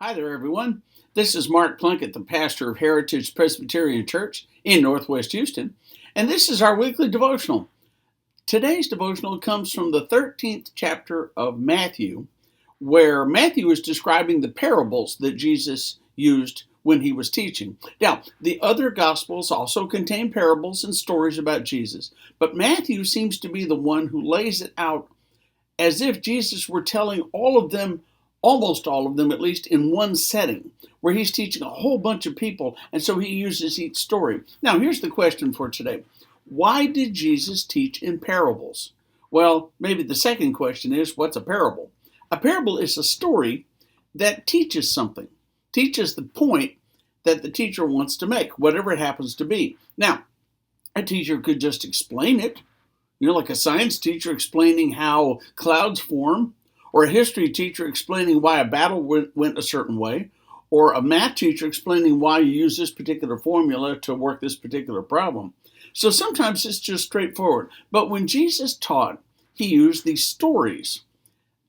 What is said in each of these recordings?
Hi there, everyone. This is Mark Plunkett, the pastor of Heritage Presbyterian Church in Northwest Houston, and this is our weekly devotional. Today's devotional comes from the 13th chapter of Matthew, where Matthew is describing the parables that Jesus used when he was teaching. Now, the other Gospels also contain parables and stories about Jesus, but Matthew seems to be the one who lays it out as if Jesus were telling all of them, almost all of them at least, in one setting, where he's teaching a whole bunch of people, and so he uses each story. Now, here's the question for today. Why did Jesus teach in parables? Well, maybe the second question is, what's a parable? A parable is a story that teaches something, teaches the point that the teacher wants to make, whatever it happens to be. Now, a teacher could just explain it, like a science teacher explaining how clouds form, or a history teacher explaining why a battle went a certain way, or a math teacher explaining why you use this particular formula to work this particular problem. So sometimes it's just straightforward. But when Jesus taught, he used these stories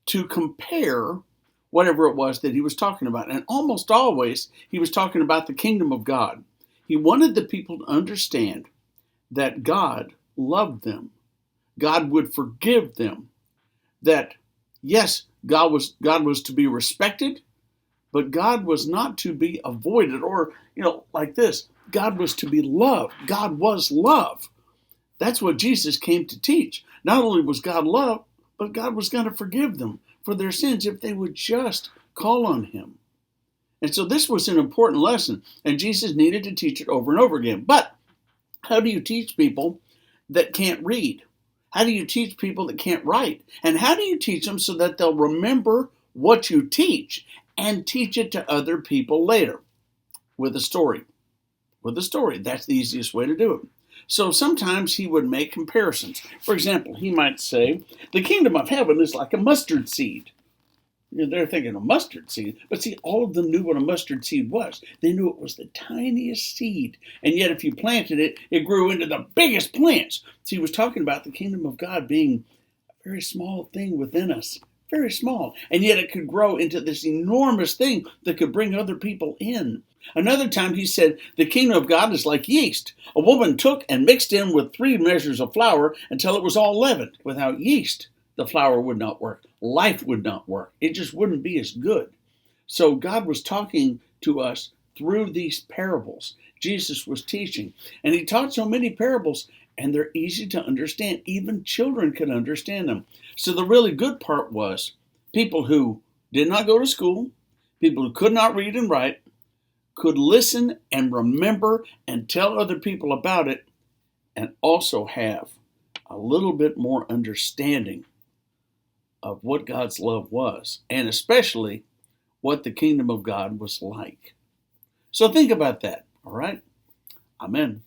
to compare whatever it was that he was talking about. And almost always, he was talking about the kingdom of God. He wanted the people to understand that God loved them. God would forgive them. That, yes, God was to be respected, but God was not to be avoided. Or, like this, God was to be loved. God was love. That's what Jesus came to teach. Not only was God love, but God was going to forgive them for their sins if they would just call on him. And so this was an important lesson, and Jesus needed to teach it over and over again. But how do you teach people that can't read? How do you teach people that can't write? And how do you teach them so that they'll remember what you teach and teach it to other people later? With a story. With a story. That's the easiest way to do it. So sometimes he would make comparisons. For example, he might say, the kingdom of heaven is like a mustard seed. They're thinking a mustard seed, but see, all of them knew what a mustard seed was. They knew it was the tiniest seed, and yet if you planted it, it grew into the biggest plants. So he was talking about the kingdom of God being a very small thing within us, very small, and yet it could grow into this enormous thing that could bring other people in. Another time he said, the kingdom of God is like yeast. A woman took and mixed in with 3 measures of flour until it was all leavened. Without yeast, the flour would not work. Life would not work. It just wouldn't be as good. So God was talking to us through these parables. Jesus was teaching. And he taught so many parables, and they're easy to understand. Even children could understand them. So the really good part was people who did not go to school, people who could not read and write, could listen and remember and tell other people about it, and also have a little bit more understanding of what God's love was, and especially what the kingdom of God was like. So think about that, all right? Amen.